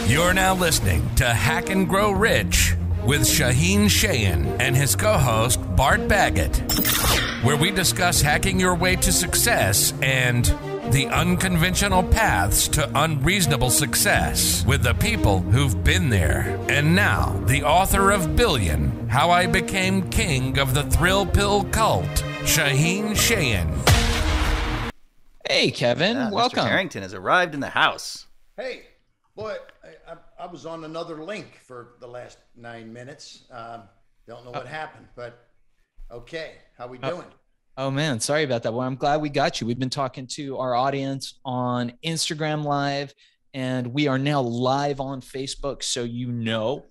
You're now listening to Hack and Grow Rich with Shaahin and his co-host Bart Baggett, where we discuss hacking your way to success and the unconventional paths to unreasonable success with the people who've been there. And now, the author of Billion, How I Became King of the Thrill Pill Cult, Shaahin. Hey, Kevin, welcome. Mr. Harrington has arrived in the house. Hey, boy, I was on another link for the last 9 minutes. Don't know what happened, but okay. How we doing? Oh, man, sorry about that. Well, I'm glad we got you. We've been talking to our audience on Instagram Live, and we are now live on Facebook, so you know.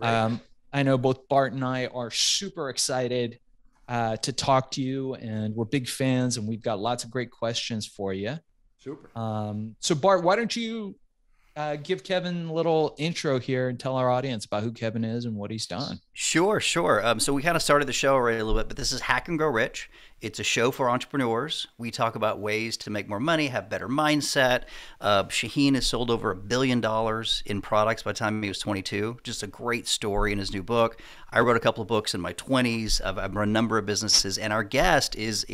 I know both Bart and I are super excited to talk to you, and we're big fans, and we've got lots of great questions for you. Super. So, Bart, why don't you give Kevin a little intro here and tell our audience about who Kevin is and what he's done? Sure. So we kind of started the show already a little bit, but this is Hack and Grow Rich. It's a show for entrepreneurs. We talk about ways to make more money, have better mindset. Shaahin has sold over $1 billion in products by the time he was 22. Just a great story in his new book. I wrote a couple of books in my 20s. I've run a number of businesses, and our guest is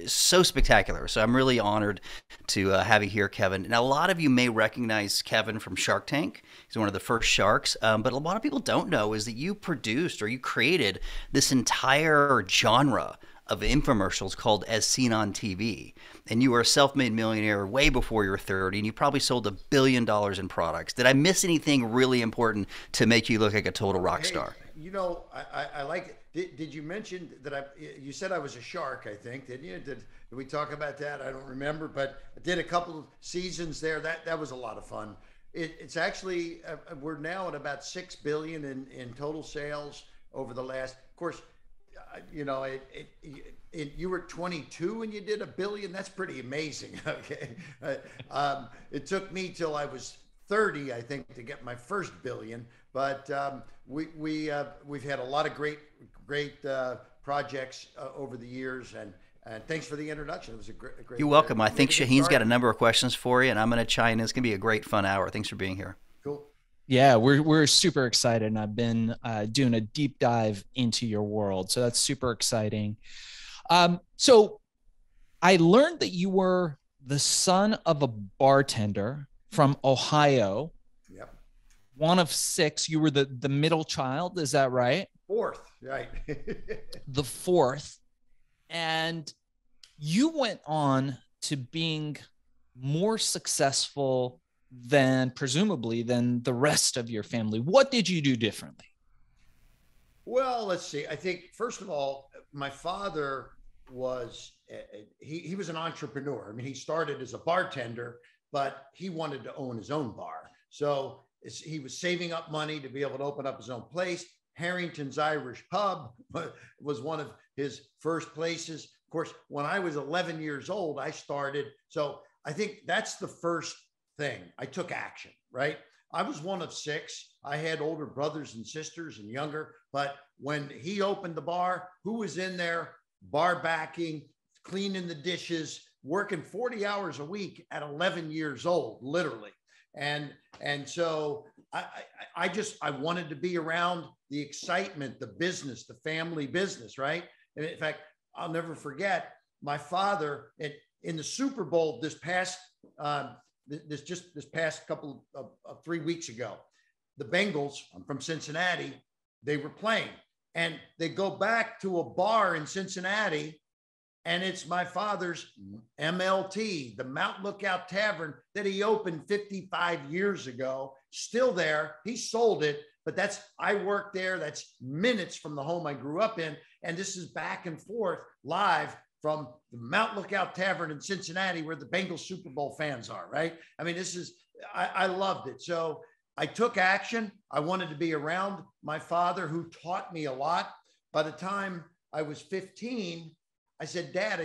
so spectacular. So I'm really honored to have you here, Kevin. Now, a lot of you may recognize Kevin from Shark Tank. He's one of the first sharks. But a lot of people don't know is that you produced or you created this entire genre of infomercials called As Seen on TV. And you were a self-made millionaire way before you were 30, and you probably sold $1 billion in products. Did I miss anything really important to make you look like a total rock star? You know, I like it. Did you mention that you said I was a shark, I think, didn't you? Did we talk about that? I don't remember, but I did a couple of seasons there. That was a lot of fun. It's actually, we're now at about $6 billion in total sales over the last, of course, you know, you were 22 when you did $1 billion. That's pretty amazing. Okay. It took me till I was 30, I think, to get my first billion. But we've had a lot of great projects over the years, and thanks for the introduction. It was a great. You're welcome. I think Shaahin's got a number of questions for you, and I'm going to chime in. It's going to be a great, fun hour. Thanks for being here. Cool. Yeah, we're super excited, and I've been doing a deep dive into your world, so that's super exciting. So I learned that you were the son of a bartender from Ohio. Yep. One of 6. You were the middle child, is that right? Fourth, right. The fourth. And you went on to being more successful presumably than the rest of your family. What did you do differently? Well, let's see. I think, first of all, my father was, he was an entrepreneur. I mean, he started as a bartender, but he wanted to own his own bar. So he was saving up money to be able to open up his own place. Harrington's Irish Pub was one of his first places. Of course, when I was 11 years old, I started. So I think that's the first thing. I took action, right? I was one of 6. I had older brothers and sisters and younger, but when he opened the bar, who was in there bar backing, cleaning the dishes, working 40 hours a week at 11 years old, literally. And so I wanted to be around the excitement, the business, the family business, right? And in fact, I'll never forget my father in the Super Bowl this past couple of 3 weeks ago. The Bengals, I'm from Cincinnati, they were playing, and they go back to a bar in Cincinnati, and it's my father's MLT, the Mount Lookout Tavern that he opened 55 years ago. Still there. He sold it, but I worked there. That's minutes from the home I grew up in. And this is back and forth live from the Mount Lookout Tavern in Cincinnati, where the Bengals Super Bowl fans are, right? I mean, I loved it. So I took action. I wanted to be around my father, who taught me a lot. By the time I was 15, I said, Dad,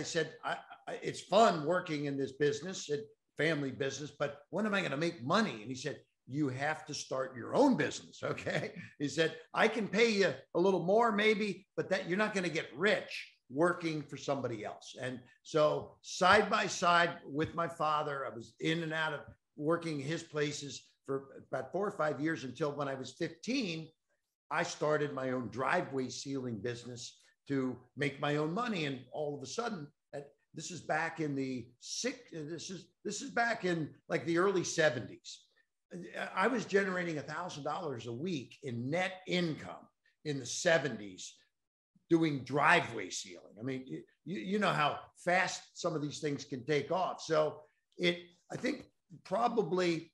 it's fun working in this business, family business, but when am I going to make money? And he said, you have to start your own business. Okay. He said, I can pay you a little more maybe, but that you're not going to get rich working for somebody else. And so side by side with my father, I was in and out of working his places for about 4 or 5 years until when I was 15, I started my own driveway sealing business to make my own money. And all of a sudden, this is back in this is back in like the early 70s. I was generating $1,000 a week in net income in the 70s doing driveway sealing. I mean, you know how fast some of these things can take off. So I think probably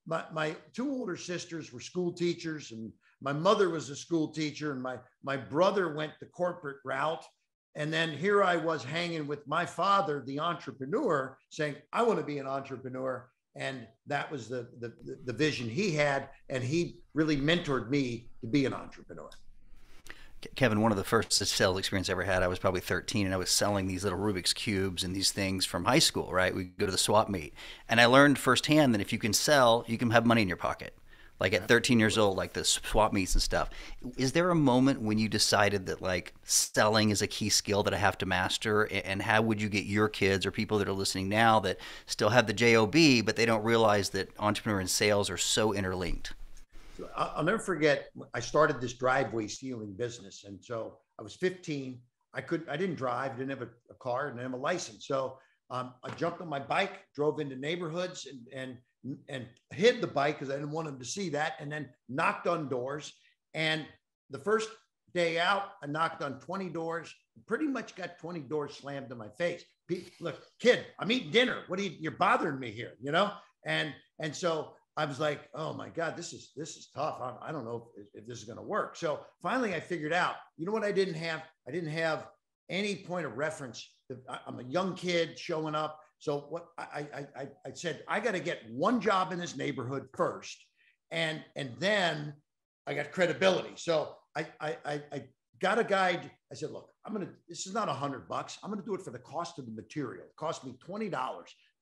my two older sisters were school teachers, and my mother was a school teacher, and my brother went the corporate route. And then here I was hanging with my father, the entrepreneur, saying, I want to be an entrepreneur. And that was the vision he had. And he really mentored me to be an entrepreneur. Kevin, one of the first sales experience I ever had, I was probably 13, and I was selling these little Rubik's Cubes and these things from high school, right? We go to the swap meet. And I learned firsthand that if you can sell, you can have money in your pocket. Like at 13 years old, like the swap meets and stuff. Is there a moment when you decided that like selling is a key skill that I have to master? And how would you get your kids or people that are listening now that still have the JOB, but they don't realize that entrepreneur and sales are so interlinked? So I'll never forget, I started this driveway sealing business. And so I was 15. I didn't drive, didn't have a car, didn't have a license. So I jumped on my bike, drove into neighborhoods and hid the bike because I didn't want them to see that, and then knocked on doors. And the first day out, I knocked on 20 doors, pretty much got 20 doors slammed in my face. Look, kid, I'm eating dinner. You're bothering me here, you know? And so I was like, oh my God, this is tough. I don't know if this is going to work. So finally I figured out, you know what I didn't have? I didn't have any point of reference. I'm a young kid showing up. So what I said, I got to get one job in this neighborhood first. And then I got credibility. So I got a guide. I said, look, this is not $100. I'm going to do it for the cost of the material. It cost me $20.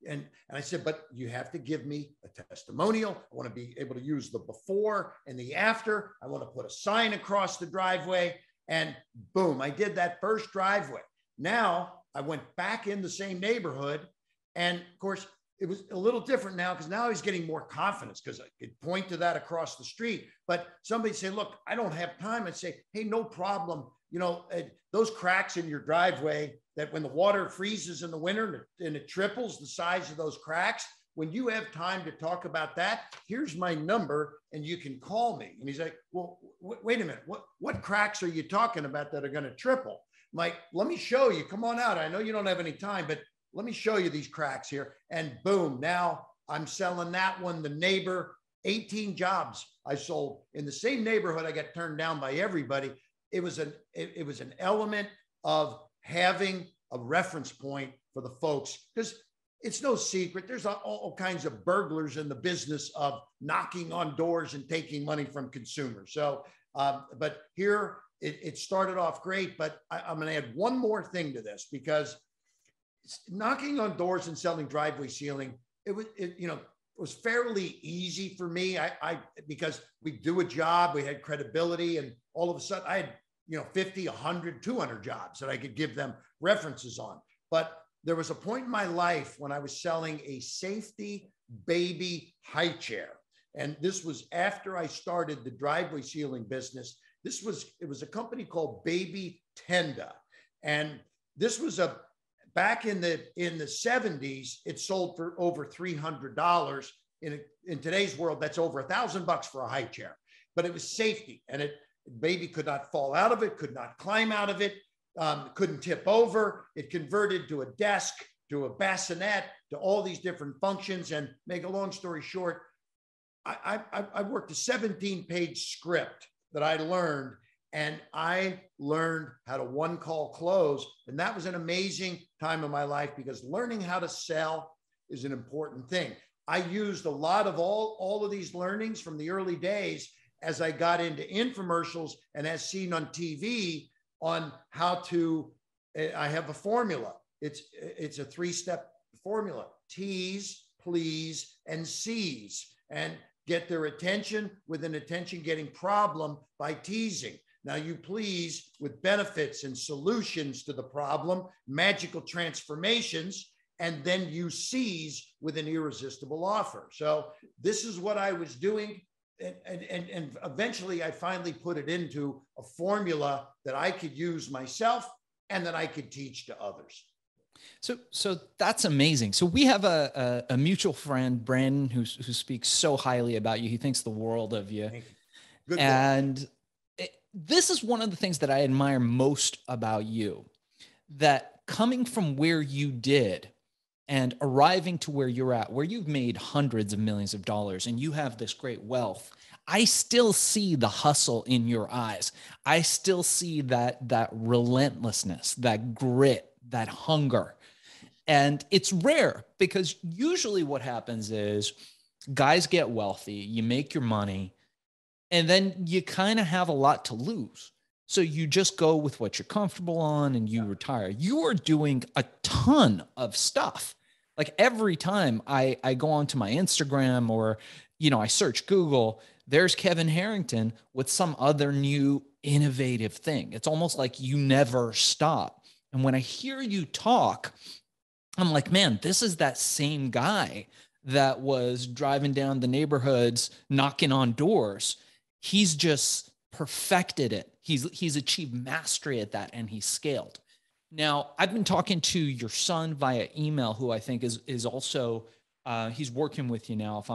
And I said, but you have to give me a testimonial. I want to be able to use the before and the after. I want to put a sign across the driveway. And boom, I did that first driveway. Now I went back in the same neighborhood. And of course, it was a little different now because now he's getting more confidence because I could point to that across the street. But somebody say, look, I don't have time. I'd say, hey, no problem. You know, those cracks in your driveway that when the water freezes in the winter and it triples the size of those cracks, when you have time to talk about that, here's my number and you can call me. And he's like, well, wait a minute. What cracks are you talking about that are going to triple? I'm like, let me show you. Come on out. I know you don't have any time, but let me show you these cracks here. And boom, now I'm selling that one. The neighbor, 18 jobs I sold in the same neighborhood. I got turned down by everybody. It was an element of having a reference point for the folks, because it's no secret. There's all kinds of burglars in the business of knocking on doors and taking money from consumers. So, but here it started off great, but I'm going to add one more thing to this, because knocking on doors and selling driveway sealing, it was fairly easy for me. Because we do a job, we had credibility, and all of a sudden I had 50, 100, 200 jobs that I could give them references on. But there was a point in my life when I was selling a safety baby high chair. And this was after I started the driveway sealing business. It was a company called Baby Tenda. And this was back in the 70s, it sold for over $300. In today's world, that's over $1,000 for a high chair. But it was safety, and baby could not fall out of it, could not climb out of it, couldn't tip over. It converted to a desk, to a bassinet, to all these different functions. And make a long story short, I worked a 17-page script that I learned, and I learned how to one-call close. And that was an amazing time of my life, because learning how to sell is an important thing. I used a lot of all of these learnings from the early days as I got into infomercials and as seen on TV on how to, I have a formula. It's a 3-step formula: tease, please, and seize, and get their attention with an attention-getting problem by teasing. Now you please with benefits and solutions to the problem, magical transformations, and then you seize with an irresistible offer. So this is what I was doing. And eventually I finally put it into a formula that I could use myself and that I could teach to others. So that's amazing. So we have a mutual friend, Brandon, who speaks so highly about you. He thinks the world of you. Thank you. Good and this is one of the things that I admire most about you, that coming from where you did and arriving to where you're at, where you've made hundreds of millions of dollars and you have this great wealth, I still see the hustle in your eyes. I still see that relentlessness, that grit, that hunger. And it's rare, because usually what happens is guys get wealthy, you make your money, and then you kind of have a lot to lose. So you just go with what you're comfortable on and you retire. You are doing a ton of stuff. Like every time I go onto my Instagram or, I search Google, there's Kevin Harrington with some other new innovative thing. It's almost like you never stop. And when I hear you talk, I'm like, man, this is that same guy that was driving down the neighborhoods, knocking on doors. He's just perfected it. He's achieved mastery at that, and he's scaled. Now, I've been talking to your son via email, who I think is also he's working with you now. If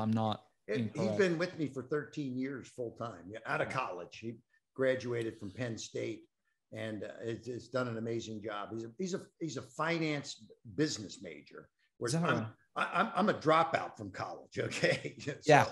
I'm not incorrect. He's been with me for 13 years full time, out of college. He graduated from Penn State, and it's done an amazing job. He's a finance business major. Whereas I'm a dropout from college. Okay, so, yeah,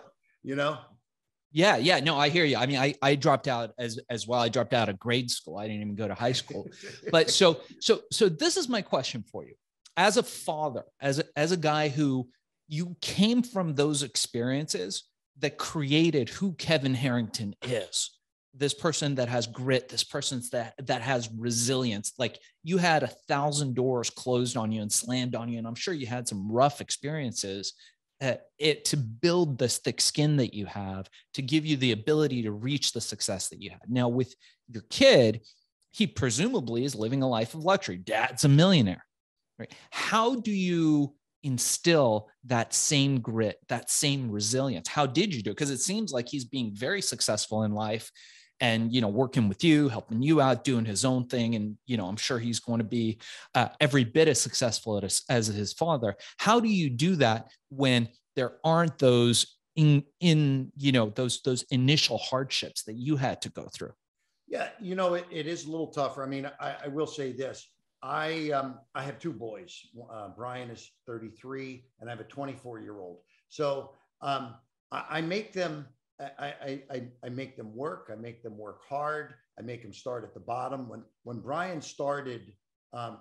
Yeah. No, I hear you. I mean, I dropped out as well. I dropped out of grade school. I didn't even go to high school. But so this is my question for you. As a father, as a guy who you came from those experiences that created who Kevin Harrington is, this person that has grit, this person that has resilience. Like, you had 1,000 doors closed on you and slammed on you. And I'm sure you had some rough experiences to build this thick skin that you have, to give you the ability to reach the success that you had. Now, with your kid, he presumably is living a life of luxury. Dad's a millionaire, right? How do you instill that same grit, that same resilience? How did you do it? Because it seems like he's being very successful in life and, working with you, helping you out, doing his own thing. And, I'm sure he's going to be every bit as successful as his father. How do you do that when there aren't those those initial hardships that you had to go through? Yeah, it is a little tougher. I mean, I will say this. I have two boys. Brian is 33 and I have a 24-year-old. So I make them I make them work. I make them work hard. I make them start at the bottom. When Brian started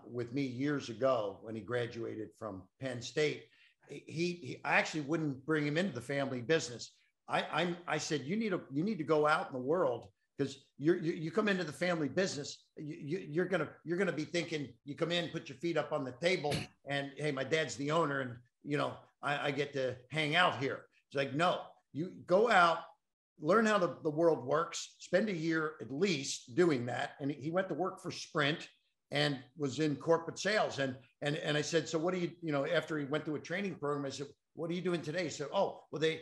with me years ago, when he graduated from Penn State, I actually wouldn't bring him into the family business. I said, you need to go out in the world, because you come into the family business, you're gonna be thinking, you come in, put your feet up on the table, and hey, my dad's the owner, and I get to hang out here. It's like, no. You go out, learn how the world works, spend a year at least doing that. And he went to work for Sprint and was in corporate sales. And I said, so what do you, after he went through a training program, I said, what are you doing today? He said, oh, well, they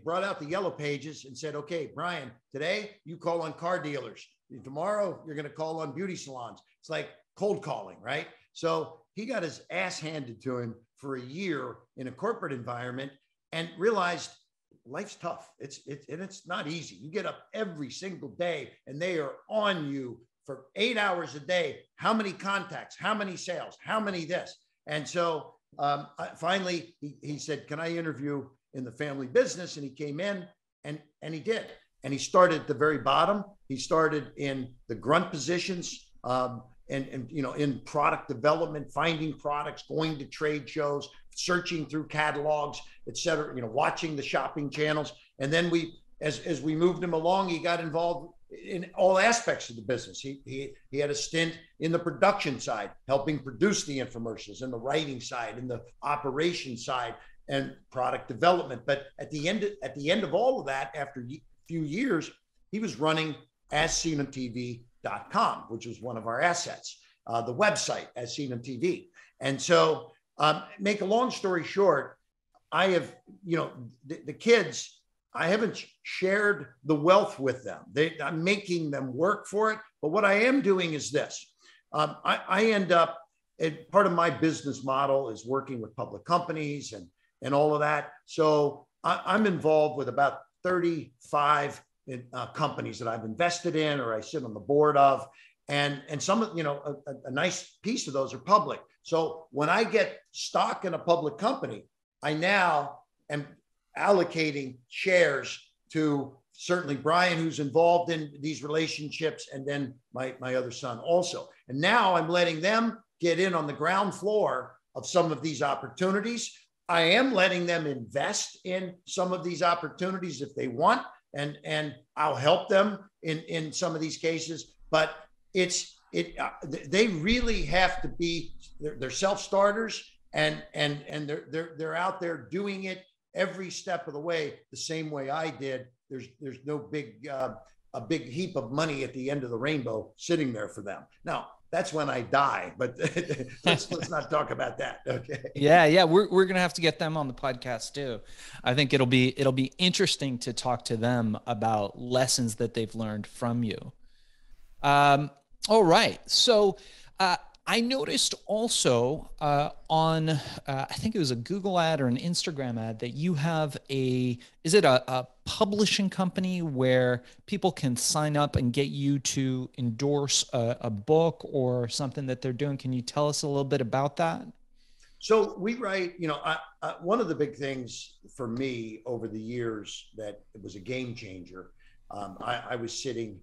brought out the yellow pages and said, okay, Brian, today you call on car dealers. Tomorrow you're going to call on beauty salons. It's like cold calling, right? So he got his ass handed to him for a year in a corporate environment and realized life's tough. It's not easy. You get up every single day and they are on you for 8 hours a day. How many contacts, how many sales, how many this? And so finally he said, can I interview in the family business? And he came in and he did. And he started at the very bottom. He started in the grunt positions, and in product development, finding products, going to trade shows, searching through catalogs, et cetera, watching the shopping channels. And then as we moved him along, he got involved in all aspects of the business. He had a stint in the production side, helping produce the infomercials, and the writing side, and the operation side, and product development. But at the end of all of that, after a few years, he was running AsSeenOnTV.com, which was one of our assets, the website AsSeenOnTV. And so, make a long story short, I have, the kids, I haven't shared the wealth with them. I'm making them work for it. But what I am doing is this. I end up, part of my business model is working with public companies and all of that. So I'm involved with about 35 companies that I've invested in or I sit on the board of. And some of, a nice piece of those are public. So when I get stock in a public company, I now am allocating shares to certainly Brian, who's involved in these relationships, and then my other son also. And now I'm letting them get in on the ground floor of some of these opportunities. I am letting them invest in some of these opportunities if they want, and I'll help them in some of these cases. But they really have to be, they're self-starters, and they're out there doing it every step of the way the same way I did. There's no big a big heap of money at the end of the rainbow sitting there for them. Now that's when I die, but let's not talk about that. Okay. Yeah. We're gonna have to get them on the podcast too. I think it'll be interesting to talk to them about lessons that they've learned from you. All right. So I noticed also on, I think it was a Google ad or an Instagram ad, that you have is it a publishing company where people can sign up and get you to endorse a book or something that they're doing? Can you tell us a little bit about that? So we write, one of the big things for me over the years that it was a game changer. I was sitting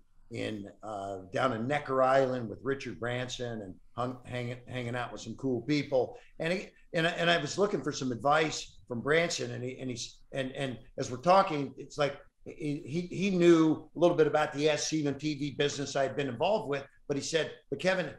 down in Necker Island with Richard Branson and hanging out with some cool people. And I was looking for some advice from Branson, and as we're talking, it's like he knew a little bit about the SC and TV business I'd been involved with, but he said, "But Kevin,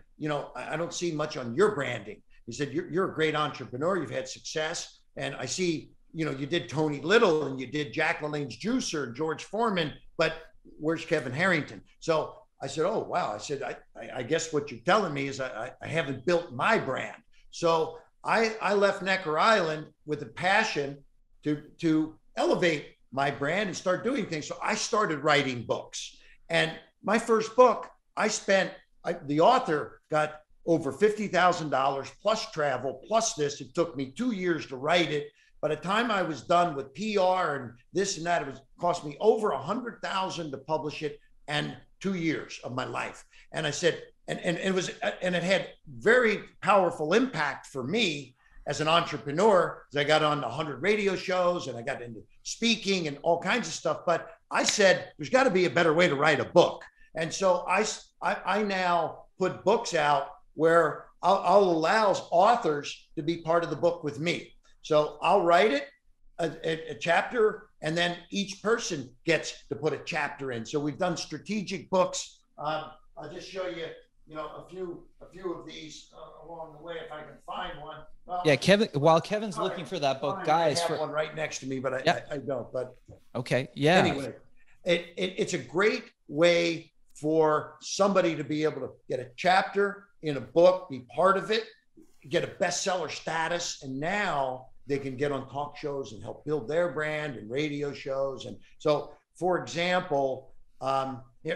I don't see much on your branding." He said, "You're a great entrepreneur. You've had success, and I see, you did Tony Little and you did Jack LaLanne's Juicer and George Foreman, but where's Kevin Harrington?" So I said, "Oh, wow." I said, I guess what you're telling me is I haven't built my brand. So I left Necker Island with a passion to elevate my brand and start doing things. So I started writing books. And my first book, the author got over $50,000 plus travel, plus this. It took me 2 years to write it. By the time I was done with PR and this and that, it cost me over $100,000 to publish it, and 2 years of my life. And I said, and it had very powerful impact for me as an entrepreneur, because I got on 100 radio shows and I got into speaking and all kinds of stuff. But I said, there's got to be a better way to write a book. And so I now put books out where I'll allow authors to be part of the book with me. So I'll write it, a chapter, and then each person gets to put a chapter in. So we've done strategic books. I'll just show you, a few of these along the way if I can find one. Well, yeah, Kevin. While Kevin's looking for that book, guys, I have one right next to me, but I don't. But okay, yeah. Anyway, it's a great way for somebody to be able to get a chapter in a book, be part of it, get a bestseller status, and now they can get on talk shows and help build their brand and radio shows. And so, for example,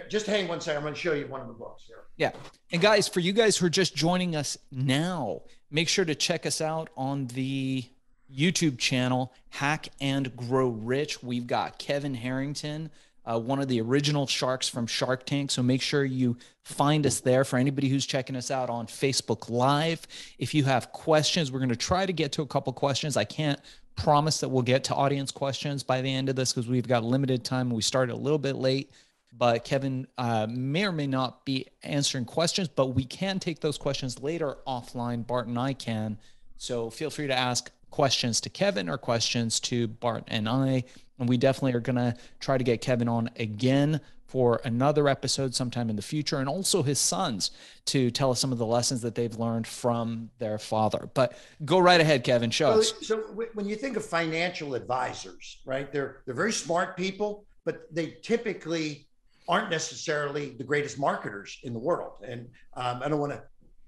just hang one second. I'm going to show you one of the books here. Yeah. And guys, for you guys who are just joining us now, make sure to check us out on the YouTube channel, Hack and Grow Rich. We've got Kevin Harrington, one of the original sharks from Shark Tank. So make sure you find us there. For anybody who's checking us out on Facebook Live, if you have questions, we're going to try to get to a couple questions. I can't promise that we'll get to audience questions by the end of this because we've got limited time. We started a little bit late, but Kevin may or may not be answering questions, but we can take those questions later offline. Bart and I can. So feel free to ask questions to Kevin or questions to Bart and I. And we definitely are going to try to get Kevin on again for another episode sometime in the future, and also his sons to tell us some of the lessons that they've learned from their father. But go right ahead, Kevin. Show us. So when you think of financial advisors, right, they're very smart people, but they typically aren't necessarily the greatest marketers in the world. And I don't want to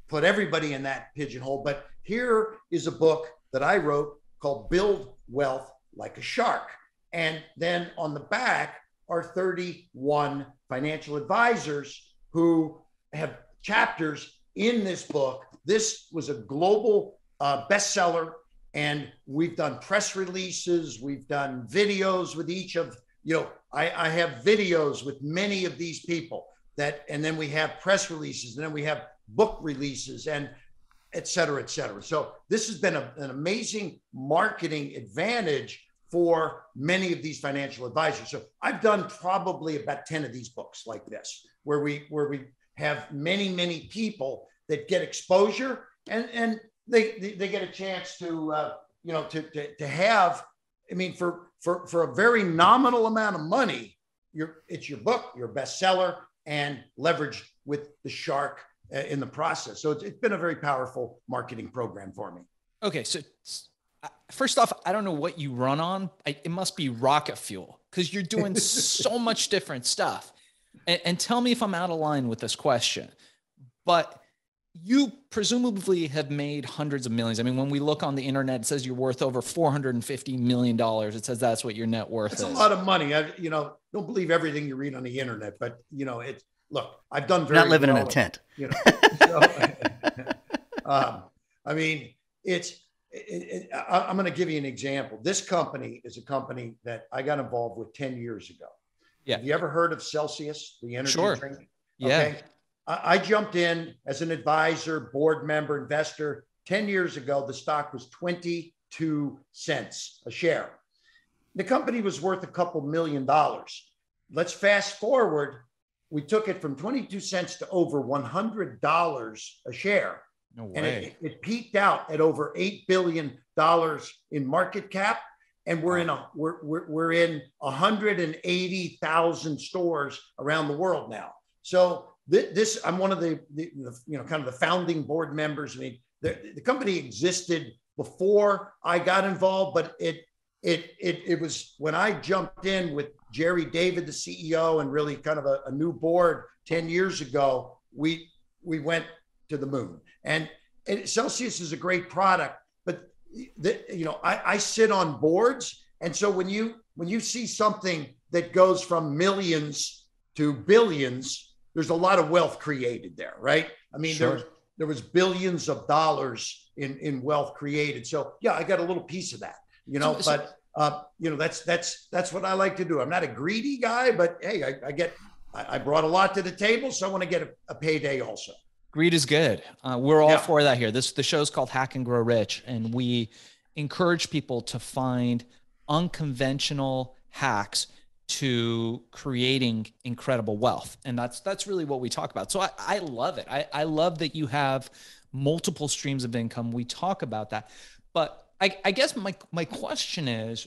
put everybody in that pigeonhole. But here is a book that I wrote called Build Wealth Like a Shark. And then on the back are 31 financial advisors who have chapters in this book. This was a global bestseller, and we've done press releases. We've done videos with each of, I have videos with many of these people and then we have press releases, and then we have book releases, and et cetera, et cetera. So this has been an amazing marketing advantage for many of these financial advisors. So I've done probably about 10 of these books like this, where we have many, many people that get exposure, and they get a chance to have, I mean, for a very nominal amount of money, it's your book, your bestseller, and leveraged with the shark in the process. So it's been a very powerful marketing program for me. Okay. So first off, I don't know what you run on. It must be rocket fuel, because you're doing so much different stuff. And tell me if I'm out of line with this question, but you presumably have made hundreds of millions. I mean, when we look on the internet, it says you're worth over $450 million. It says that's what your net worth is. That's a lot of money. Don't believe everything you read on the internet, but look, I've done very not living well in a tent. I mean, I'm going to give you an example. This company is a company that I got involved with 10 years ago. Yeah. Have you ever heard of Celsius, the energy drink? Yeah. Okay. I jumped in as an advisor, board member, investor. 10 years ago, the stock was 22 cents a share. The company was worth a couple $1 million. Let's fast forward. We took it from 22 cents to over $100 a share. No way. And it peaked out at over $8 billion in market cap. And we're in 180,000 stores around the world now. So this, I'm one of the kind of the founding board members. I mean, the company existed before I got involved, but it was when I jumped in with Jerry David, the CEO, and really kind of a new board 10 years ago, we went to the moon. And Celsius is a great product, but I sit on boards. And so when you see something that goes from millions to billions, there's a lot of wealth created there, right? I mean, sure. there was billions of dollars in wealth created. So yeah, I got a little piece of that, but that's what I like to do. I'm not a greedy guy, but hey, I brought a lot to the table, so I want to get a payday also. Greed is good. We're all for that here. The show's called Hack and Grow Rich, and we encourage people to find unconventional hacks to creating incredible wealth. And that's really what we talk about. So I love it. I love that you have multiple streams of income. We talk about that. But I guess my question is,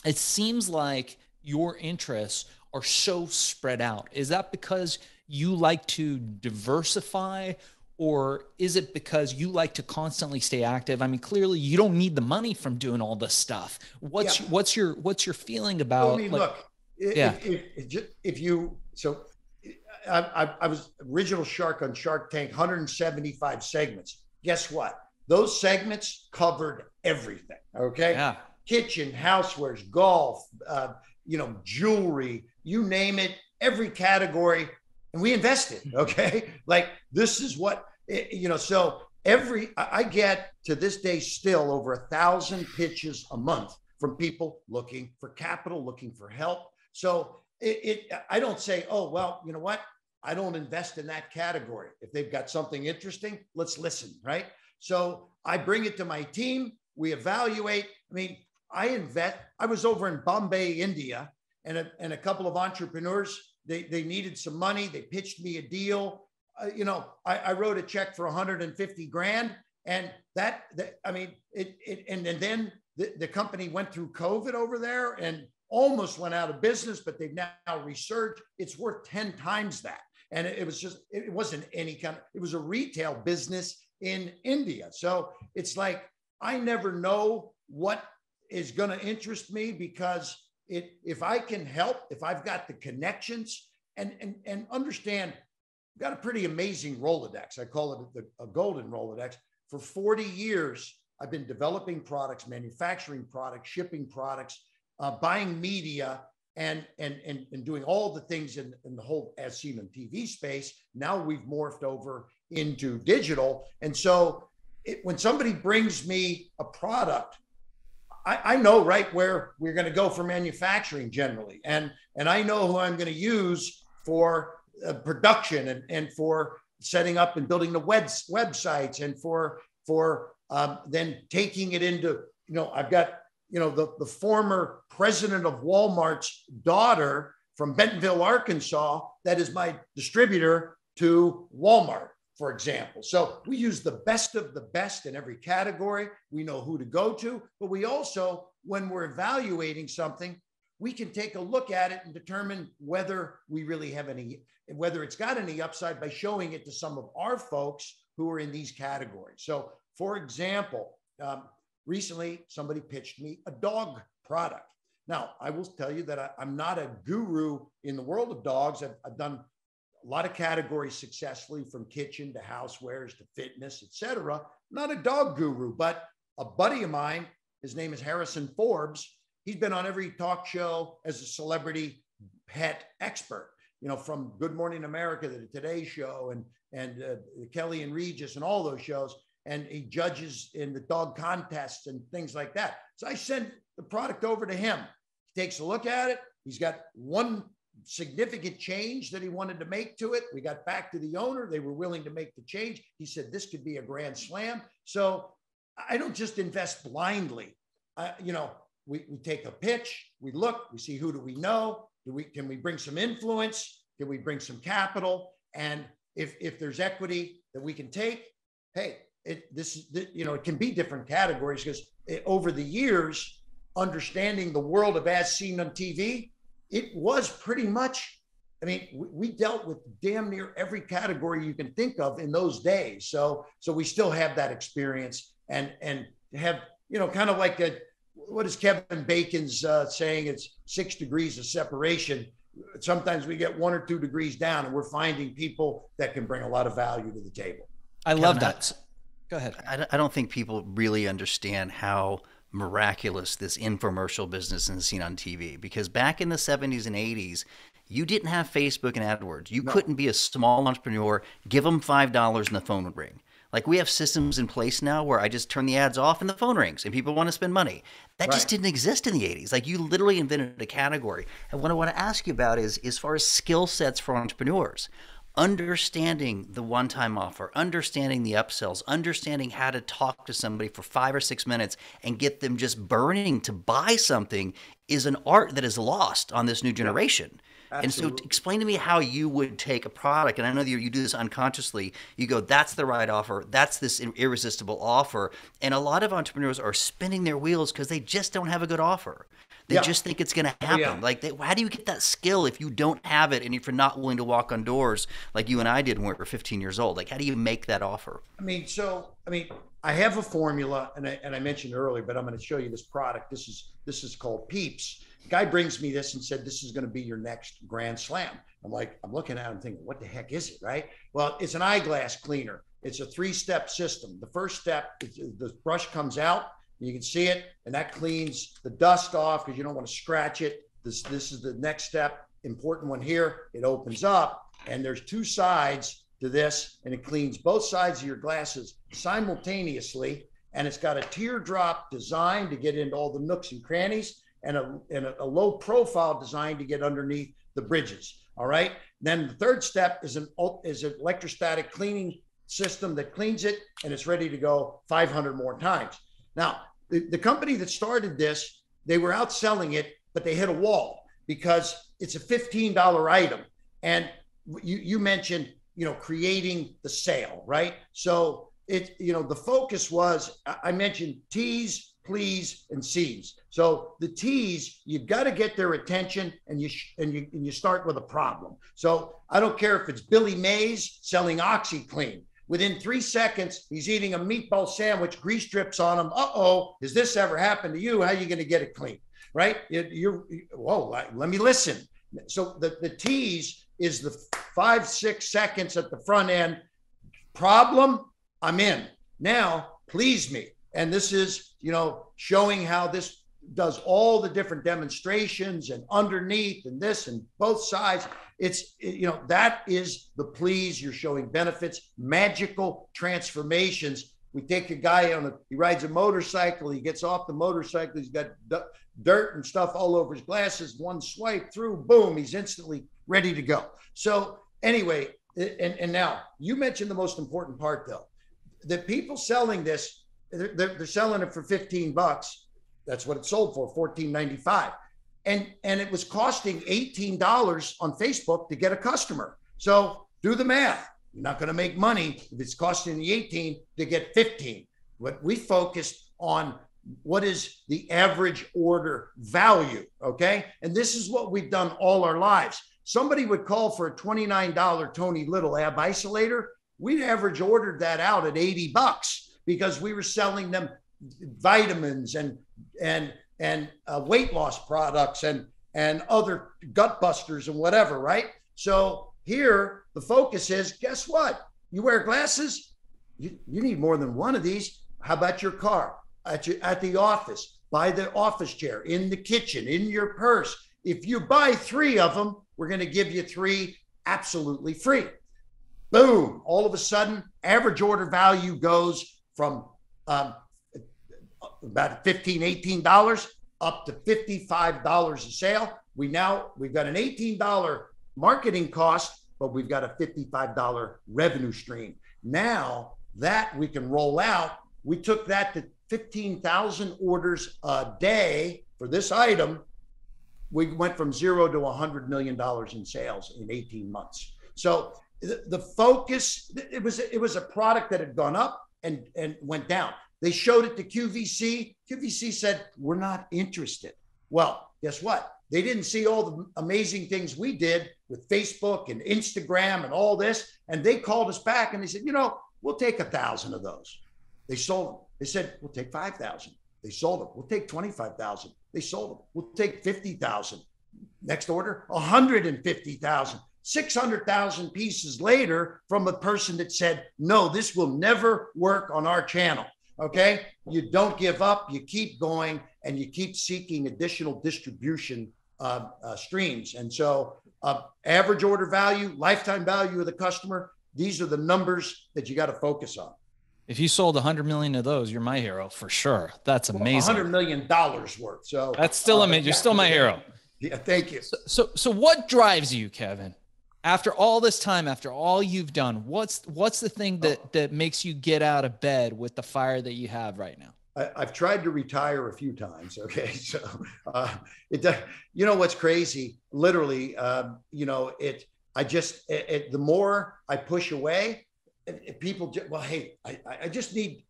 it seems like your interests are so spread out. Is that because you like to diversify, or is it because you like to constantly stay active? I mean, clearly you don't need the money from doing all this stuff. What's your feeling about? Well, I mean, look, I was original shark on Shark Tank, 175 segments. Guess what? Those segments covered everything. Okay. Yeah. Kitchen, housewares, golf, jewelry, you name it, every category. And we invested. Okay. Like this is what, so I get to this day still over 1,000 pitches a month from people looking for capital, looking for help. So I don't say, oh, well, you know what? I don't invest in that category. If they've got something interesting, let's listen. Right. So I bring it to my team. We evaluate. I mean, I invest. I was over in Bombay, India, and a couple of entrepreneurs, they needed some money. They pitched me a deal. I wrote a check for 150 grand. And then the company went through COVID over there and almost went out of business, but they've now resurged. It's worth 10 times that. And it wasn't any kind of, it was a retail business in India. So it's like, I never know what is going to interest me, because if I can help, if I've got the connections and understand, got a pretty amazing Rolodex. I call it a golden Rolodex. For 40 years, I've been developing products, manufacturing products, shipping products, buying media, and doing all the things in the whole as seen on TV space. Now we've morphed over into digital. And so when somebody brings me a product, I know right where we're going to go for manufacturing generally. And I know who I'm going to use for production and for setting up and building the websites and for then taking it into, I've got, the former president of Walmart's daughter from Bentonville, Arkansas, that is my distributor to Walmart, for example. So we use the best of the best in every category. We know who to go to, but we also, when we're evaluating something, we can take a look at it and determine whether we really have whether it's got any upside by showing it to some of our folks who are in these categories. So for example, recently somebody pitched me a dog product. Now, I will tell you that I'm not a guru in the world of dogs. I've done a lot of categories successfully, from kitchen to housewares to fitness, etc. Not a dog guru, but a buddy of mine, his name is Harrison Forbes. He's been on every talk show as a celebrity pet expert, from Good Morning America to the Today Show and Kelly and Regis and all those shows. And he judges in the dog contests and things like that. So I send the product over to him. He takes a look at it. He's got one significant change that he wanted to make to it. We got back to the owner. They were willing to make the change. He said, this could be a grand slam. So I don't just invest blindly. We take a pitch, we look, we see, who do we know? Can we bring some influence? Can we bring some capital? And if there's equity that we can take, hey, it can be different categories, because over the years, understanding the world of as seen on TV, it was pretty much, we dealt with damn near every category you can think of in those days. So we still have that experience and have, kind of like what is Kevin Bacon's saying? It's 6 degrees of separation. Sometimes we get 1 or 2 degrees down, and we're finding people that can bring a lot of value to the table. I love that. Go ahead. I don't think people really understand how miraculous this infomercial business is seen on TV, because back in the 70s and 80s, you didn't have Facebook and AdWords. You couldn't be a small entrepreneur, give them $5 and the phone would ring. Like, we have systems in place now where I just turn the ads off and the phone rings and people want to spend money. That just didn't exist in the 80s. Like, you literally invented a category. And what I want to ask you about is, as far as skill sets for entrepreneurs, understanding the one-time offer, understanding the upsells, understanding how to talk to somebody for 5 or 6 minutes and get them just burning to buy something is an art that is lost on this new generation. And so explain to me how you would take a product, and I know that you do this unconsciously, you go, that's the right offer, that's this irresistible offer, and a lot of entrepreneurs are spinning their wheels because they just don't have a good offer. They just think it's going to happen. Like, how do you get that skill if you don't have it and if you're not willing to walk on doors like you and I did when we were 15 years old? Like, how do you make that offer? I have a formula, and I mentioned earlier, but I'm going to show you this product. This is called Peeps. The guy brings me this and said, this is going to be your next grand slam. I'm looking at it and thinking, what the heck is it, right? Well, it's an eyeglass cleaner. It's a 3-step system. The first step, the brush comes out, and you can see it, and that cleans the dust off because you don't want to scratch it. This is the next step, important one here. It opens up, and there's 2 sides to this, and it cleans both sides of your glasses simultaneously, and it's got a teardrop design to get into all the nooks and crannies, and a low profile design to get underneath the bridges. All right. Then the third step is an electrostatic cleaning system that cleans it, and it's ready to go 500 more times. Now, the company that started this, they were outselling it, but they hit a wall because it's a $15 item. And you mentioned, creating the sale, right? So the focus was, I mentioned T's, please, and C's. So the T's, you've got to get their attention, and you start with a problem. So I don't care if it's Billy Mays selling OxyClean. Within 3 seconds, he's eating a meatball sandwich, grease drips on him. Uh-oh, has this ever happened to you? How are you going to get it clean, right? Let me listen. So the T's is 5-6 seconds at the front end. Problem, I'm in. Now, please me. And this is, showing how this does all the different demonstrations and underneath and this and both sides. It's, that is the please. You're showing benefits, magical transformations. We take a guy he rides a motorcycle. He gets off the motorcycle. He's got dirt and stuff all over his glasses. One swipe through, boom, he's instantly ready to go. So anyway, and now you mentioned the most important part though, the people selling this, they're selling it for $15. That's what it sold for, $14.95. And it was costing $18 on Facebook to get a customer. So do the math. You're not going to make money if it's costing the 18 to get 15. What we focused on, what is the average order value, okay? And this is what we've done all our lives. Somebody would call for a $29 Tony Little ab isolator. We'd average ordered that out at $80 because we were selling them vitamins and weight loss products and other gut busters and whatever, right? So here the focus is, guess what? You wear glasses, you need more than one of these. How about your car, at the office, by the office chair, in the kitchen, in your purse? If you buy 3 of them, we're going to give you 3 absolutely free. Boom! All of a sudden, average order value goes from about $15, $18 up to $55 a sale. We've got an $18 marketing cost, but we've got a $55 revenue stream. Now that we can roll out, we took that to 15,000 orders a day for this item. We went from 0 to $100 million in sales in 18 months. So the focus, it was a product that had gone up and went down. They showed it to QVC. QVC said, we're not interested. Well, guess what? They didn't see all the amazing things we did with Facebook and Instagram and all this. And they called us back and they said, we'll take 1,000 of those. They sold them. They said, we'll take 5,000. They sold them. We'll take 25,000. They sold them. We'll take 50,000. Next order, 150,000. 600,000 pieces later from a person that said, no, this will never work on our channel. Okay. You don't give up, you keep going, and you keep seeking additional distribution streams. And so average order value, lifetime value of the customer, these are the numbers that you got to focus on. If you sold 100 million of those, you're my hero for sure. That's amazing. $100 million worth. So that's still amazing. You're still my hero. Yeah. Thank you. So what drives you, Kevin? After all this time, after all you've done, what's the thing that makes you get out of bed with the fire that you have right now? I've tried to retire a few times. Okay. So, what's crazy, literally, the more I push away, people, hey, I just need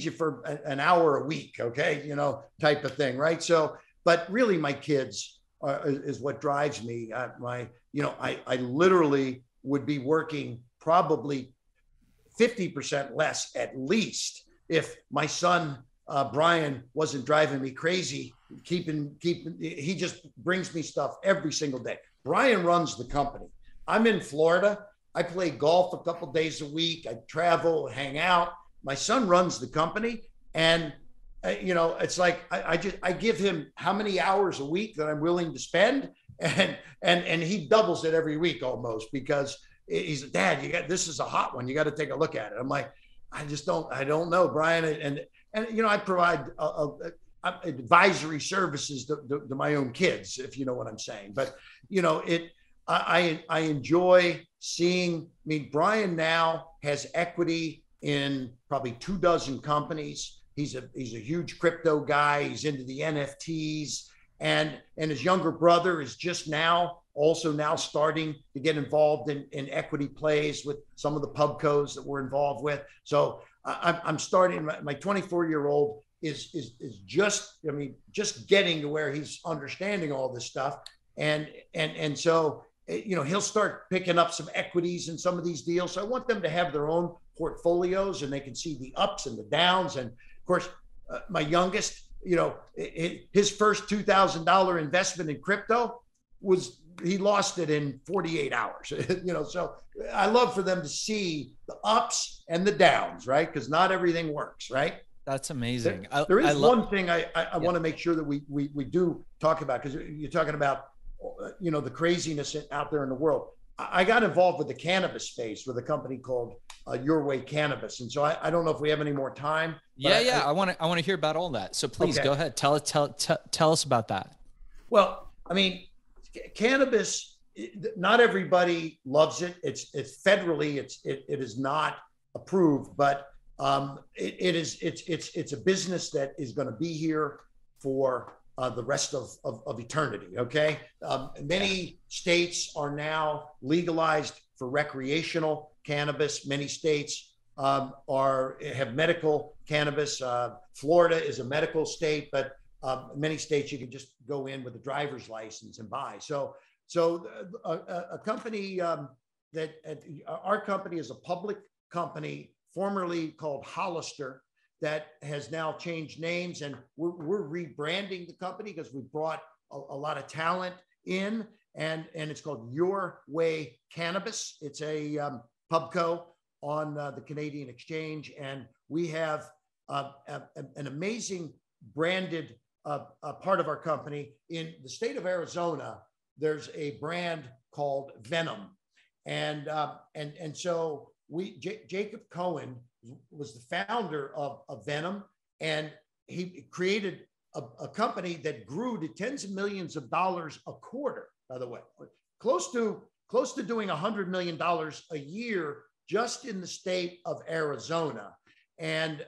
you for an hour a week. Okay. Type of thing. Right. So, but really my kids is what drives me. I literally would be working probably 50% less at least if my son, Brian, wasn't driving me crazy, he just brings me stuff every single day. Brian runs the company. I'm in Florida. I play golf a couple days a week. I travel, hang out. My son runs the company. And, it's like, I give him how many hours a week that I'm willing to spend. And he doubles it every week almost, because he's, Dad, this is a hot one. You got to take a look at it. I'm like, I don't know, Brian. And I provide advisory services to my own kids, if you know what I'm saying. But, I enjoy seeing, Brian now has equity in probably 24 companies. He's a huge crypto guy. He's into the NFTs. And his younger brother is just now starting to get involved in equity plays with some of the pubcos that we're involved with. So I'm starting, my 24-year-old is just getting to where he's understanding all this stuff. And so, he'll start picking up some equities in some of these deals. So I want them to have their own portfolios and they can see the ups and the downs. And of course, my youngest, his first $2,000 investment in crypto, he lost it in 48 hours. So I love for them to see the ups and the downs, right? Because not everything works, right? That's amazing. There is one thing I want to make sure that we do talk about, because you're talking about, the craziness out there in the world. I got involved with the cannabis space with a company called Your Way Cannabis. And so I don't know if we have any more time. Yeah. I want to hear about all that. So please go ahead. Tell us about that. Well, I mean, cannabis, not everybody loves it. It's federally, it is not approved, but it's a business that is going to be here for the rest of eternity. Okay. Many states are now legalized for recreational cannabis. Many states have medical cannabis. Florida is a medical state, but many states you can just go in with a driver's license and buy. So a company our company is a public company, formerly called Hollister, that has now changed names, and we're rebranding the company because we brought a lot of talent in, and it's called Your Way Cannabis. It's a pubco on the Canadian Exchange, and we have an amazing branded part of our company. In the state of Arizona, there's a brand called Venom, and so Jacob Cohen was the founder of Venom, and he created a company that grew to tens of millions of dollars a quarter, by the way, close to doing $100 million a year just in the state of Arizona, and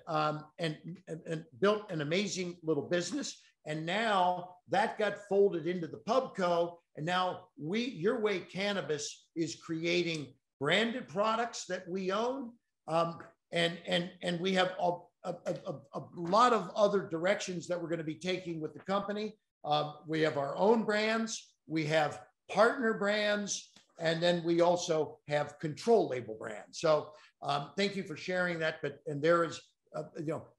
built an amazing little business. And now that got folded into the pubco, and now Your Way Cannabis is creating branded products that we own. And we have a lot of other directions that we're going to be taking with the company. We have our own brands, we have partner brands, and then we also have control label brands. So thank you for sharing that.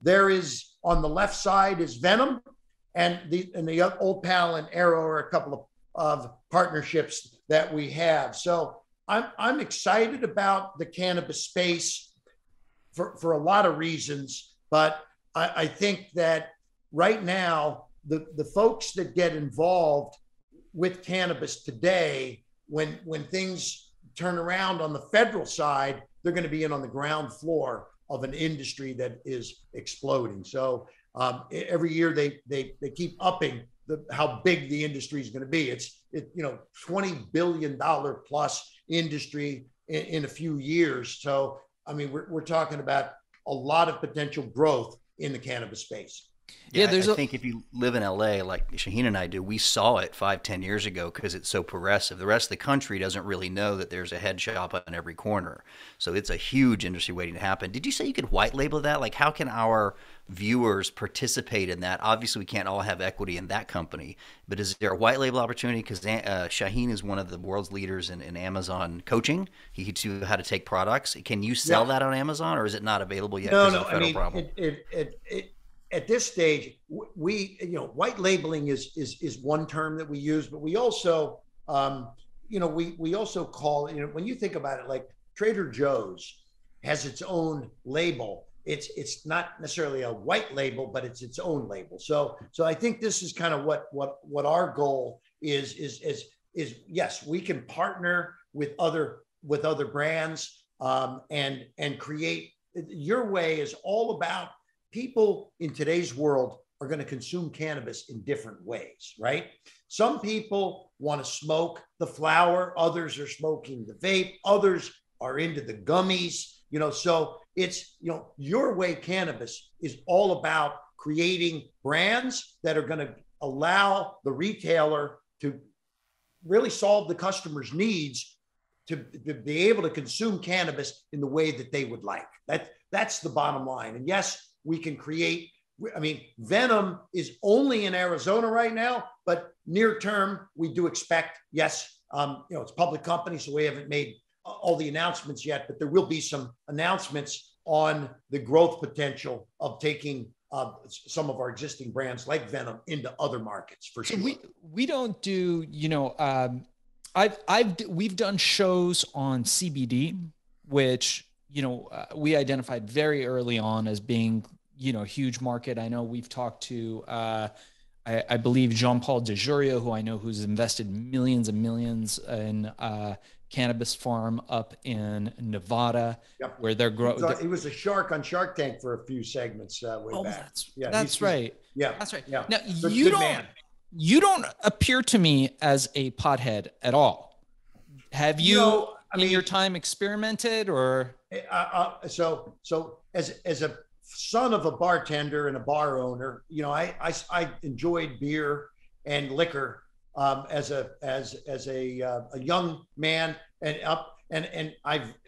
There is on the left side is Venom, and the Old Pal and Arrow are a couple of partnerships that we have. So I'm excited about the cannabis space for a lot of reasons, but I think that right now, the folks that get involved with cannabis today, when things turn around on the federal side, they're going to be in on the ground floor of an industry that is exploding. So every year they keep upping how big the industry is going to be. It's $20 billion plus industry in a few years. So I mean, we're talking about a lot of potential growth in the cannabis space. Yeah, I think if you live in LA, like Shaahin and I do, we saw it 5-10 years ago because it's so progressive. The rest of the country doesn't really know that there's a head shop on every corner. So it's a huge industry waiting to happen. Did you say you could white label that? Like, how can our viewers participate in that? Obviously, we can't all have equity in that company, but is there a white label opportunity? Because Shaahin is one of the world's leaders in Amazon coaching. He teaches you how to take products. Can you sell that on Amazon, or is it not available yet? No. I mean, at this stage, white labeling is one term that we use, but we also, we also call, when you think about it, like Trader Joe's has its own label. It's not necessarily a white label, but it's its own label. So I think this is kind of what our goal is yes, we can partner with other brands and create. Your Way is all about people in today's world are going to consume cannabis in different ways, right? Some people want to smoke the flower, others are smoking the vape, others are into the gummies, so it's, Your Way Cannabis is all about creating brands that are going to allow the retailer to really solve the customer's needs to be able to consume cannabis in the way that they would like. That's the bottom line. And yes, we can create, Venom is only in Arizona right now, but near term, we do expect, yes, it's a public company, so we haven't made all the announcements yet, but there will be some announcements on the growth potential of taking some of our existing brands like Venom into other markets for sure. We don't do, we've done shows on CBD, which, we identified very early on as being, a huge market. I know we've talked to, I believe Jean-Paul DeJuria, who I know who's invested millions and millions in cannabis farm up in Nevada, where they're growing. He was a shark on Shark Tank for a few segments way back. That's right. That's right. Yeah. Now you don't appear to me as a pothead at all. Have you, in your time, experimented or? So as a son of a bartender and a bar owner, I enjoyed beer and liquor as a young man, and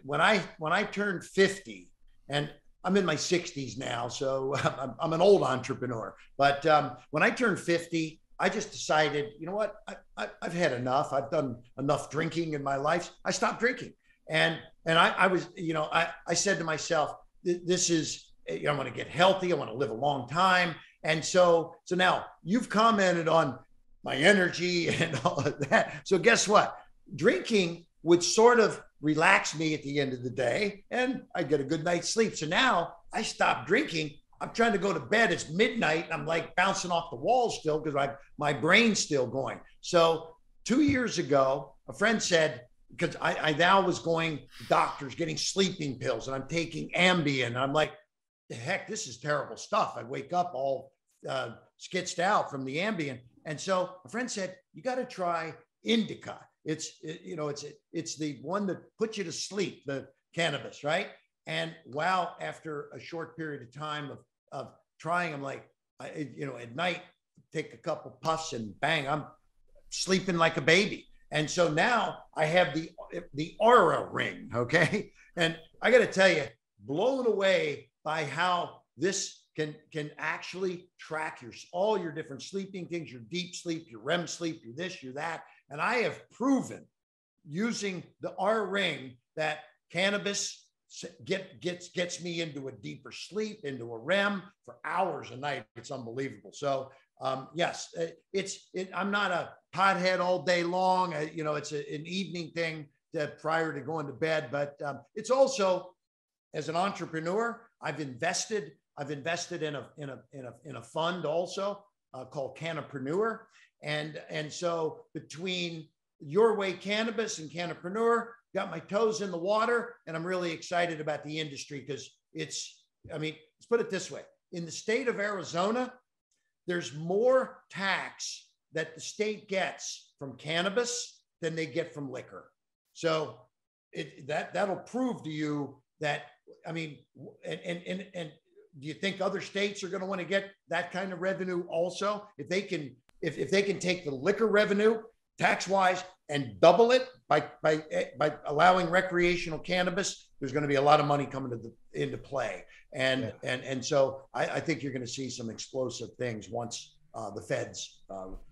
when I turned 50, and I'm in my 60s now, so I'm an old entrepreneur. But when I turned 50, I just decided, you know what, I've had enough. I've done enough drinking in my life. I stopped drinking, and I was, I said to myself, this is, I want to get healthy. I want to live a long time. And so now you've commented on my energy and all of that. So guess what? Drinking would sort of relax me at the end of the day, and I get a good night's sleep. So now I stopped drinking. I'm trying to go to bed. It's midnight. And I'm like bouncing off the walls still because my brain's still going. So 2 years ago, a friend said, because I now was going to doctors, getting sleeping pills, and I'm taking Ambien. And I'm like, the heck, this is terrible stuff. I wake up all skitzed out from the Ambien. And so a friend said, you got to try indica. It's the one that puts you to sleep, the cannabis, right? And wow, after a short period of time of trying, I'm like, at night, take a couple puffs and bang, I'm sleeping like a baby. And so now I have the Aura ring, okay? And I got to tell you, blown away by how this can actually track all your different sleeping things, your deep sleep, your REM sleep, your this, your that. And I have proven using the Aura ring that cannabis gets me into a deeper sleep, into a REM for hours a night. It's unbelievable. So yes, I'm not a pothead all day long. It's an evening thing prior to going to bed, but it's also, as an entrepreneur, I've invested in a fund also called Cannapreneur, and so between Your Way Cannabis and Cannapreneur, got my toes in the water, and I'm really excited about the industry because let's put it this way: in the state of Arizona, there's more tax that the state gets from cannabis than they get from liquor. So that'll prove to you that. And do you think other states are going to want to get that kind of revenue also? If they can take the liquor revenue tax-wise and double it by allowing recreational cannabis, there's going to be a lot of money coming into play. And so I think you're going to see some explosive things once the feds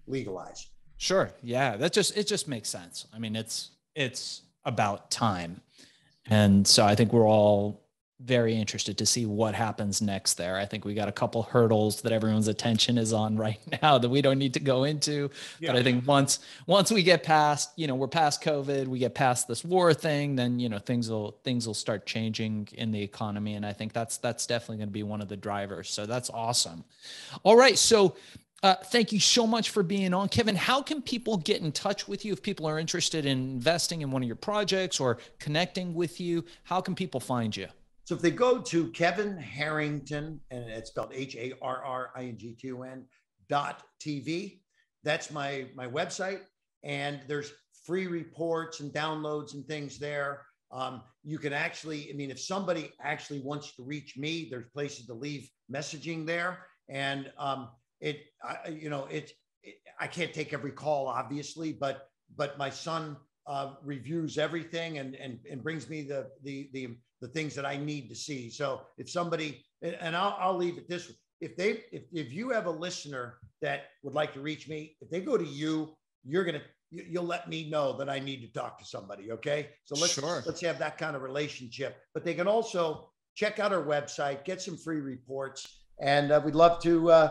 legalize. Sure. Yeah. It just makes sense. I mean, it's about time. And so I think we're all very interested to see what happens next there. I think we got a couple hurdles that everyone's attention is on right now that we don't need to go into. Yeah. But I think once we get past, we're past COVID, we get past this war thing, then, things will start changing in the economy. And I think that's definitely going to be one of the drivers. So that's awesome. All right. So thank you so much for being on, Kevin. How can people get in touch with you if people are interested in investing in one of your projects or connecting with you? How can people find you? So if they go to Kevin Harrington, and it's spelled HARRINGTON.TV, that's my website. And there's free reports and downloads and things there. You can actually, if somebody actually wants to reach me, there's places to leave messaging there. And I can't take every call, obviously, but my son reviews everything and brings me the things that I need to see. So if somebody, and I'll leave it this way, if you have a listener that would like to reach me, if they go to you, you'll let me know that I need to talk to somebody. Okay. So let's have that kind of relationship, but they can also check out our website, get some free reports, And we'd love to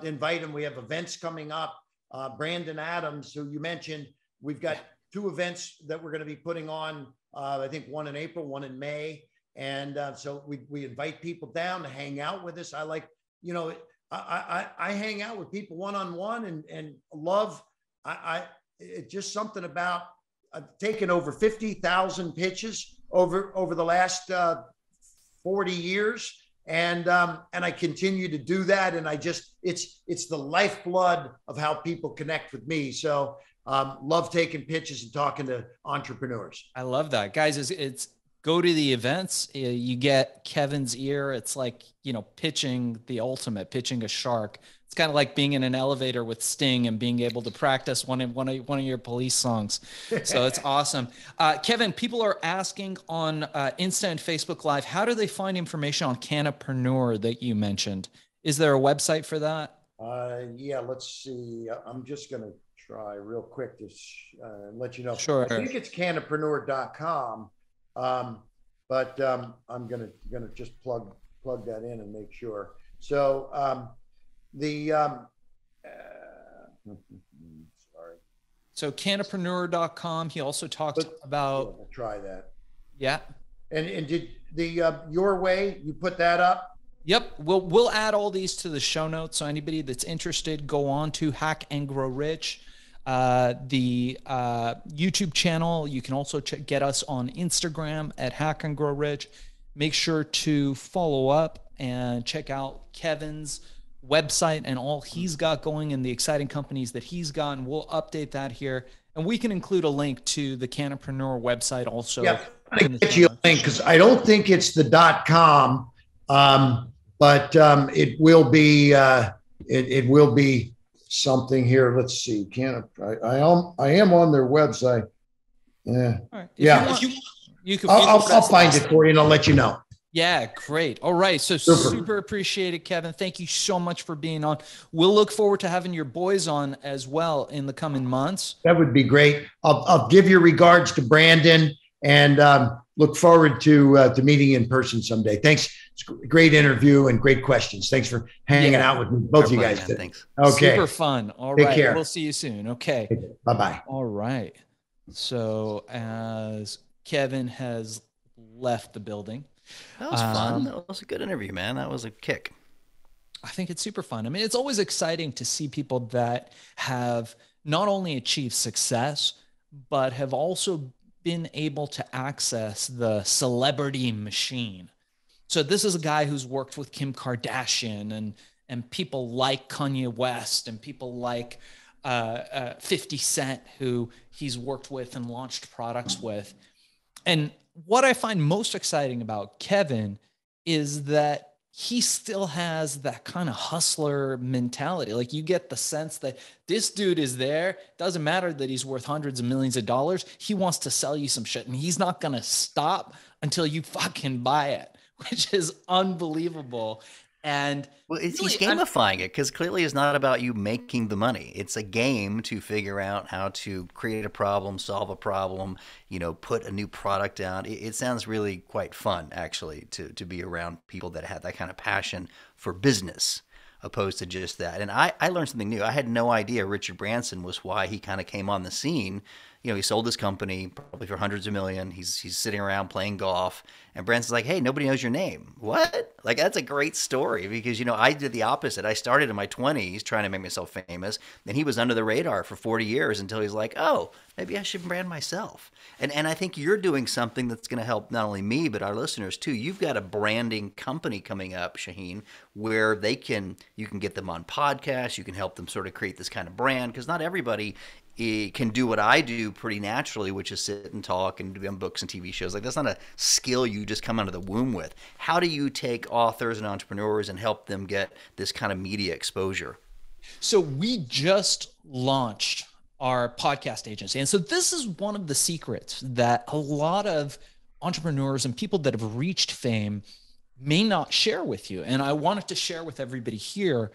invite them. We have events coming up. Brandon Adams, who you mentioned, we've got 2 events that we're going to be putting on. I think one in April, one in May. And so we invite people down to hang out with us. I like, you know, I hang out with people one-on-one and love, it's just something about taking over 50,000 pitches over the last 40 years. And I continue to do that. And it's the lifeblood of how people connect with me. So love taking pitches and talking to entrepreneurs. I love that, guys. It's go to the events. You get Kevin's ear. It's like, you know, pitching the ultimate, pitching a shark. It's kind of like being in an elevator with Sting and being able to practice one of your Police songs. So it's awesome. Kevin, people are asking on Insta and Facebook Live, how do they find information on Canapreneur that you mentioned? Is there a website for that? Yeah, let's see. I'm just going to try real quick to let you know. Sure. I think it's canapreneur.com. But I'm gonna just plug that in and make sure. So sorry. So canapreneur.com. He also talked about. I'll try that. Yeah. And did the Your Way, you put that up? Yep. We'll add all these to the show notes. So anybody that's interested, go on to Hack and Grow Rich. The YouTube channel. You can also get us on Instagram at Hack and Grow Rich. Make sure to follow up and check out Kevin's website and all he's got going and the exciting companies that he's got. And we'll update that here. And we can include a link to the Canapreneur website also. Yeah, I'm going to get you a link because I don't think it's the .com, but it will be. It will be something here. Let's see. I am on their website. Yeah. Right. Yeah. You can. I'll find it for you and I'll let you know. Yeah, great. All right. So super appreciate it, Kevin. Thank you so much for being on. We'll look forward to having your boys on as well in the coming months. That would be great. I'll give your regards to Brandon and look forward to meeting you in person someday. Thanks. It's a great interview and great questions. Thanks for hanging out with me, both of you guys. Thanks. Okay. Super fun. All Take right. care. We'll see you soon. Okay. Bye-bye. All right. So as Kevin has left the building. That was fun. That was a good interview, man. That was a kick. I think it's super fun. I mean, it's always exciting to see people that have not only achieved success, but have also been able to access the celebrity machine. So this is a guy who's worked with Kim Kardashian and people like Kanye West and people like 50 Cent, who he's worked with and launched products with. And what I find most exciting about Kevin is that he still has that kind of hustler mentality. Like, you get the sense that this dude is there. Doesn't matter that he's worth hundreds of millions of dollars. He wants to sell you some shit, and he's not going to stop until you fucking buy it, which is unbelievable. And well, he's gamifying it, because clearly it's not about you making the money. It's a game to figure out how to create a problem, solve a problem, put a new product out. It sounds really quite fun, actually, to be around people that have that kind of passion for business, opposed to just that. And I learned something new. I had no idea Richard Branson was why he kind of came on the scene. He sold his company probably for hundreds of millions. He's sitting around playing golf, and Branson's like, "Hey, nobody knows your name." What? Like, that's a great story, because I did the opposite. I started in my 20s trying to make myself famous, and he was under the radar for 40 years until he's like, "Oh, maybe I should brand myself." And I think you're doing something that's going to help not only me but our listeners too. You've got a branding company coming up, Shaahin, where you can get them on podcasts. You can help them sort of create this kind of brand, because not everybody can do what I do pretty naturally, which is sit and talk and do books and TV shows. Like, that's not a skill you just come out of the womb with. How do you take authors and entrepreneurs and help them get this kind of media exposure? So we just launched our podcast agency. And so this is one of the secrets that a lot of entrepreneurs and people that have reached fame may not share with you. And I wanted to share with everybody here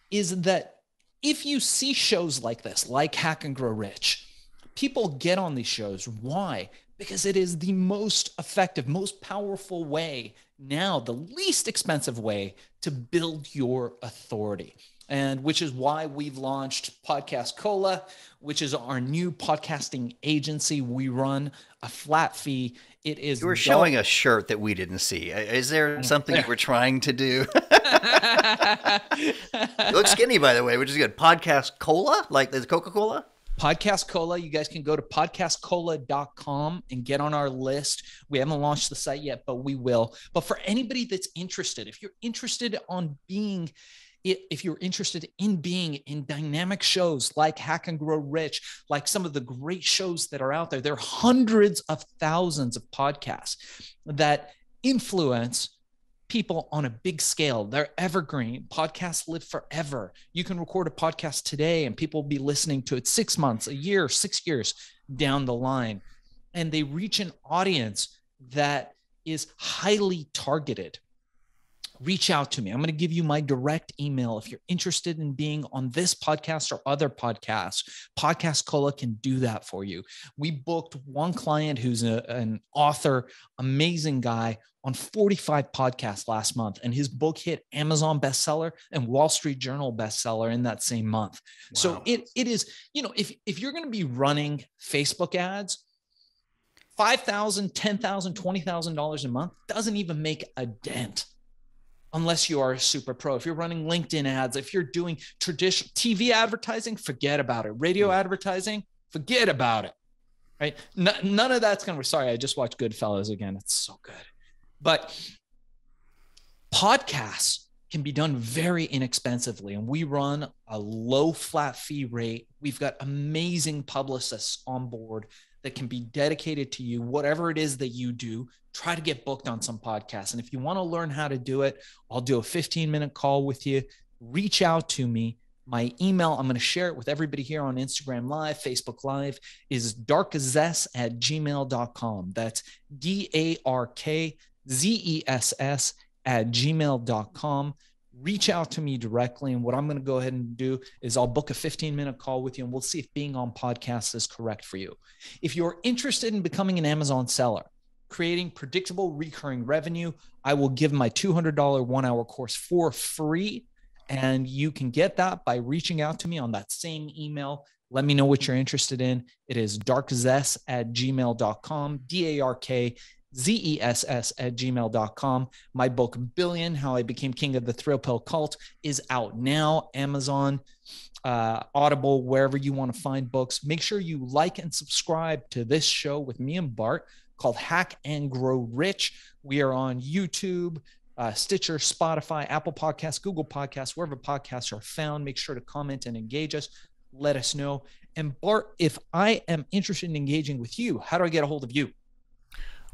is that if you see shows like this, like Hack and Grow Rich, people get on these shows. Why? because it is the most effective, most powerful way now, the least expensive way to build your authority. And which is why we've launched Podcast Cola, which is our new podcasting agency. We run a flat fee. It is. You were showing a shirt that we didn't see. Is there something you were trying to do? You look skinny, by the way, which is good. Podcast Cola, like there's Coca-Cola? Podcast Cola. You guys can go to podcastcola.com and get on our list. We haven't launched the site yet, but we will. But for anybody that's interested, if you're interested in being in dynamic shows like Hack and Grow Rich, like some of the great shows that are out there, there are hundreds of thousands of podcasts that influence people on a big scale. They're evergreen. Podcasts live forever. You can record a podcast today and people will be listening to it 6 months, a year, 6 years down the line. And they reach an audience that is highly targeted. Reach out to me. I'm going to give you my direct email. If you're interested in being on this podcast or other podcasts, Podcast Cola can do that for you. We booked one client who's an author, amazing guy, on 45 podcasts last month, and his book hit Amazon bestseller and Wall Street Journal bestseller in that same month. Wow. So it is, if you're going to be running Facebook ads, $5,000, $10,000, $20,000 a month doesn't even make a dent. Unless you are a super pro. If you're running LinkedIn ads, if you're doing traditional TV advertising, forget about it. Radio advertising, forget about it, right? None of that's going to work. Sorry, I just watched Goodfellas again. It's so good. But podcasts can be done very inexpensively, and we run a low flat fee rate. We've got amazing publicists on board that can be dedicated to you, whatever it is that you do. Try to get booked on some podcasts. And if you want to learn how to do it, I'll do a 15-minute call with you. Reach out to me. My email, I'm going to share it with everybody here on Instagram Live, Facebook Live, is darkzess@gmail.com. That's DARKZESS@gmail.com. Reach out to me directly. And what I'm going to go ahead and do is I'll book a 15-minute call with you, and we'll see if being on podcasts is correct for you. If you're interested in becoming an Amazon seller, creating predictable recurring revenue, I will give my $200 1-hour course for free. And you can get that by reaching out to me on that same email. Let me know what you're interested in. It is darkzess@gmail.com, DARKZESS@gmail.com. My book, Billion, How I Became King of the Thrill Pill Cult, is out now. Amazon, Audible, wherever you want to find books. Make sure you like and subscribe to this show with me and Bart called Hack and Grow Rich. We are on YouTube, Stitcher, Spotify, Apple Podcasts, Google Podcasts, wherever podcasts are found. Make sure to comment and engage us. Let us know. And Bart, if I am interested in engaging with you, how do I get a hold of you?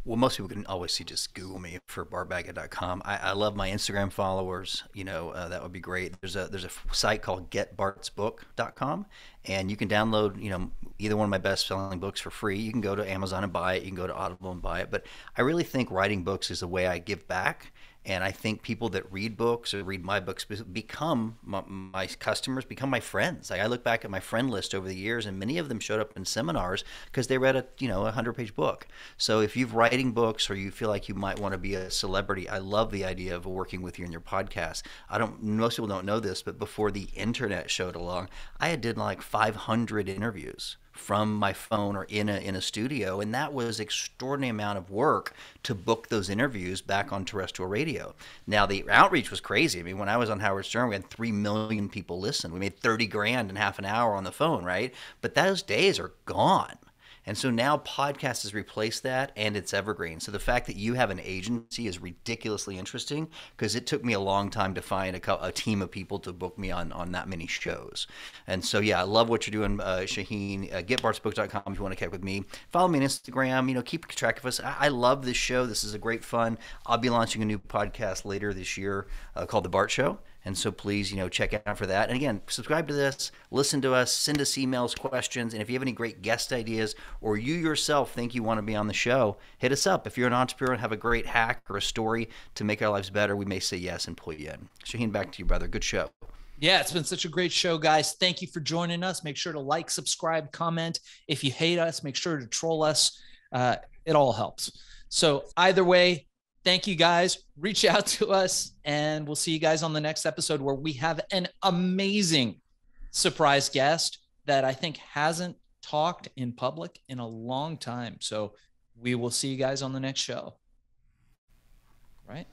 Well, most people can always just Google me for bartbaggett.com. I love my Instagram followers. That would be great. There's a site called getbartsbook.com, and you can download, either one of my best-selling books for free. You can go to Amazon and buy it. You can go to Audible and buy it. But I really think writing books is a way I give back. And I think people that read books or read my books become my customers, become my friends. Like I look back at my friend list over the years, and many of them showed up in seminars because they read a 100-page book. So if you're writing books or you feel like you might want to be a celebrity, I love the idea of working with you in your podcast. Most people don't know this, but before the internet showed along, I did like 500 interviews from my phone or in a studio, and that was extraordinary amount of work to book those interviews back on terrestrial radio. Now the outreach was crazy. I mean, when I was on Howard Stern, we had 3 million people listen. We made $30,000 in half an hour on the phone, right? But those days are gone. And so now podcast has replaced that, and it's evergreen. So the fact that you have an agency is ridiculously interesting because it took me a long time to find a team of people to book me on that many shows. And so, yeah, I love what you're doing, Shaahin. GetBartsBook.com if you want to connect with me. Follow me on Instagram. Keep track of us. I love this show. This is a great fun. I'll be launching a new podcast later this year called The Bart Show. And so please, check out for that. And again, subscribe to this, listen to us, send us emails, questions. And if you have any great guest ideas or you yourself think you want to be on the show, hit us up. If you're an entrepreneur and have a great hack or a story to make our lives better, we may say yes and pull you in. Shaahin, back to you, brother. Good show. Yeah, it's been such a great show, guys. Thank you for joining us. Make sure to like, subscribe, comment. If you hate us, make sure to troll us. It all helps. So either way, thank you guys. Reach out to us, and we'll see you guys on the next episode where we have an amazing surprise guest that I think hasn't talked in public in a long time. So we will see you guys on the next show. Right?